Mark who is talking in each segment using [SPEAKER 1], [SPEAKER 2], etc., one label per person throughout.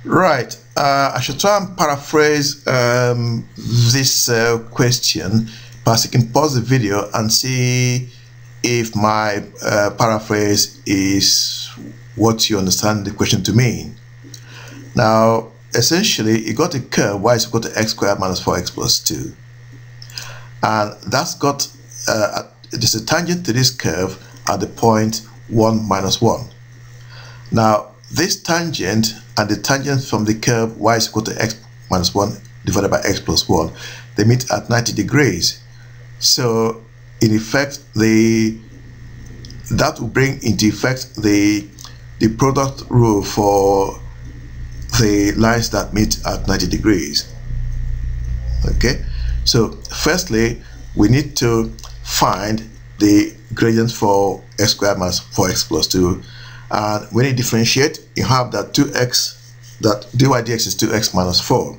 [SPEAKER 1] Right. I should try and paraphrase this question. Perhaps you can pause the video and see if my paraphrase is what you understand the question to mean. Now, essentially, you got a curve y is equal to x squared minus 4x plus 2. And that's got, there's a tangent to this curve at the point 1 minus 1. Now, this tangent and the tangent from the curve y is equal to x minus 1 divided by x plus 1, they meet at 90 degrees. So, in effect, that will bring into effect the product rule for the lines that meet at 90 degrees. Okay, so firstly, we need to find the gradient for x squared minus 4x plus 2. And when you differentiate, you have that 2x, that dy dx is 2x minus 4.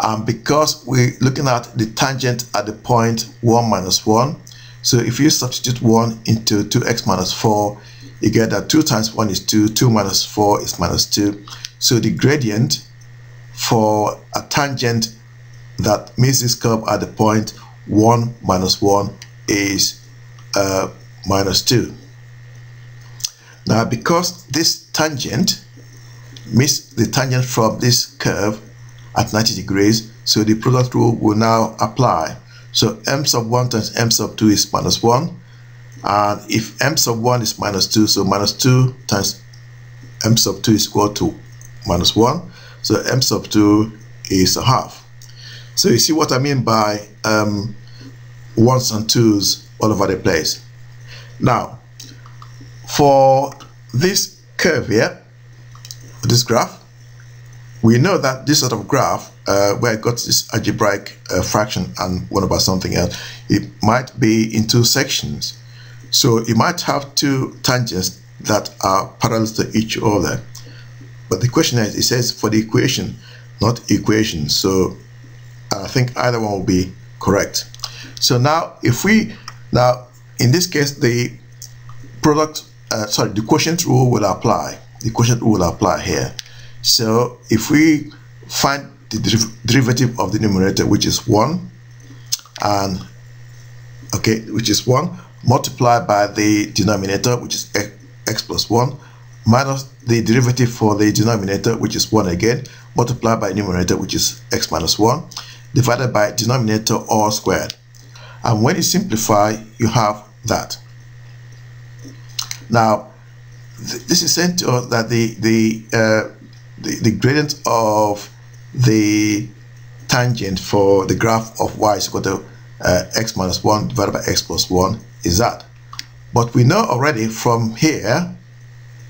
[SPEAKER 1] And because we're looking at the tangent at the point 1 minus 1, so if you substitute 1 into 2x minus 4, you get that 2 times 1 is 2, 2 minus 4 is minus 2. So the gradient for a tangent that meets this curve at the point 1 minus 1 is minus 2. Now, because this tangent meets the tangent from this curve at 90 degrees, so the product rule will now apply. So m sub 1 times m sub 2 is minus 1. And if m sub 1 is minus 2, so minus 2 times m sub 2 is equal to minus 1. So m sub 2 is a half. So you see what I mean by ones and twos all over the place. Now, for this curve here, this graph, we know that this sort of graph, where I got this algebraic fraction and 1 over something else, it might be in two sections. So you might have two tangents that are parallel to each other. But the question is, it says for the equation, not equation. So I think either one will be correct. So now, in this case, the quotient rule will apply. The quotient rule will apply here. So if we find the derivative of the numerator, which is 1, and which is 1, multiplied by the denominator, which is x plus 1, minus the derivative for the denominator, which is 1 again, multiplied by numerator, which is x minus 1, divided by denominator all squared. And when you simplify, you have that. Now, this is saying to us that the gradient of the tangent for the graph of y is equal to x minus 1 divided by x plus 1 is that. But we know already from here,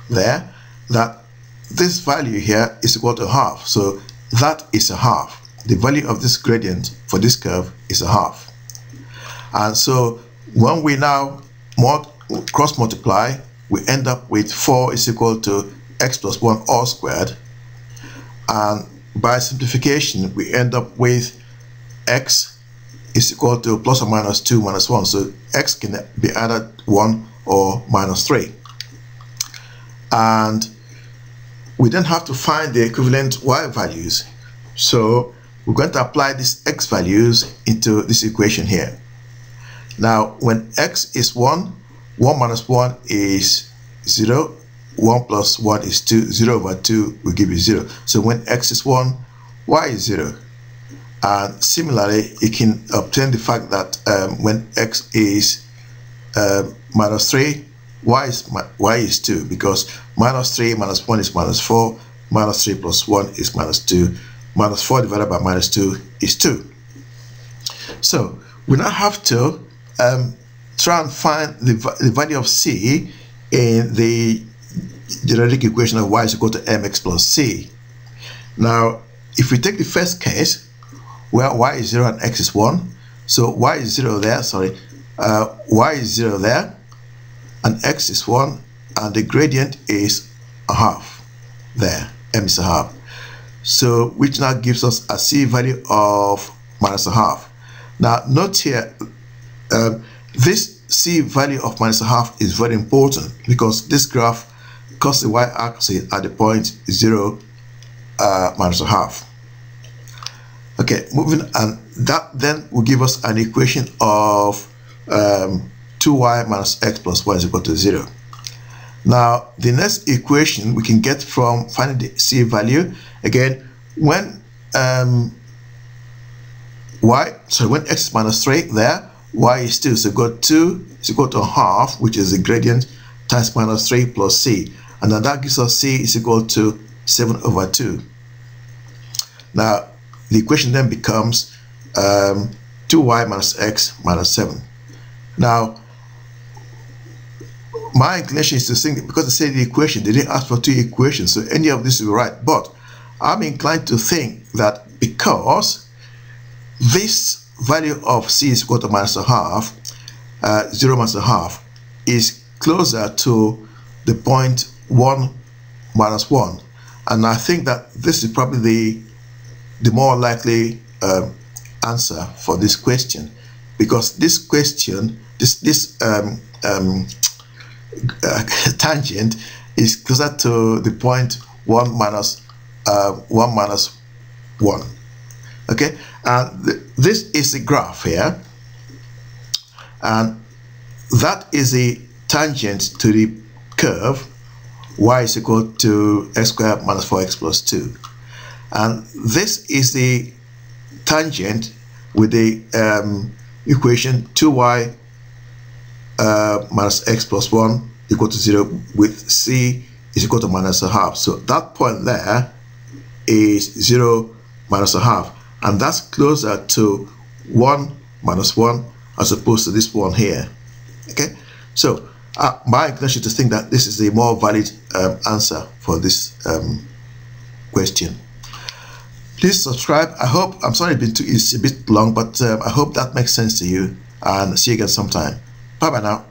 [SPEAKER 1] that this value here is equal to half. So that is a half. The value of this gradient for this curve is a half. And so when we now cross multiply, we end up with 4 is equal to x plus 1 all squared. And by simplification, we end up with x is equal to plus or minus 2 minus 1. So x can be either 1 or minus 3. And we then have to find the equivalent y values. So we're going to apply these x values into this equation here. Now, when x is 1, 1 minus 1 is 0, 1 plus 1 is 2, 0 over 2 will give you 0. So when x is 1, y is 0. And similarly, you can obtain the fact that when x is minus 3, y is 2, because minus 3 minus 1 is minus 4, minus 3 plus 1 is minus 2, minus 4 divided by minus 2 is 2. So we now have to try and find the value of c in the geometric equation of y is equal to mx plus c. Now, if we take the first case where y is 0 and x is 1, so y is 0 there, y is 0 there, and x is 1, and the gradient is a half there, m is a half. So which now gives us a c value of minus a half. Now note here, this c value of minus a half is very important because this graph cuts the y-axis at the point 0 minus a half. Okay, moving, and that then will give us an equation of 2y minus x plus y is equal to 0. Now, the next equation we can get from finding the c value, again, when when x is minus 3 there, y is still so got 2 is equal to half, which is the gradient, times minus 3 plus c. And then that gives us c is equal to 7 over 2. Now, the equation then becomes 2y minus x minus 7. Now, my inclination is to think, because they say the equation, they didn't ask for two equations, so any of this will be right. But I'm inclined to think that because this value of c is equal to minus a half, 0 minus a half, is closer to the point 1 minus 1. And I think that this is probably the more likely answer for this question, because this question, this tangent is closer to the point 1 minus 1. Okay, and this is the graph here, and that is the tangent to the curve y is equal to x squared minus 4x plus 2. And this is the tangent with the equation 2y minus x plus 1 equal to 0, with c is equal to minus a half. So that point there is 0 minus a half, and that's closer to 1 minus 1 as opposed to this one here. Okay, so my inclination to think that this is a more valid answer for this question. Please subscribe. I hope, I'm sorry it's a bit long, but I hope that makes sense to you, and see you again sometime. Bye bye now.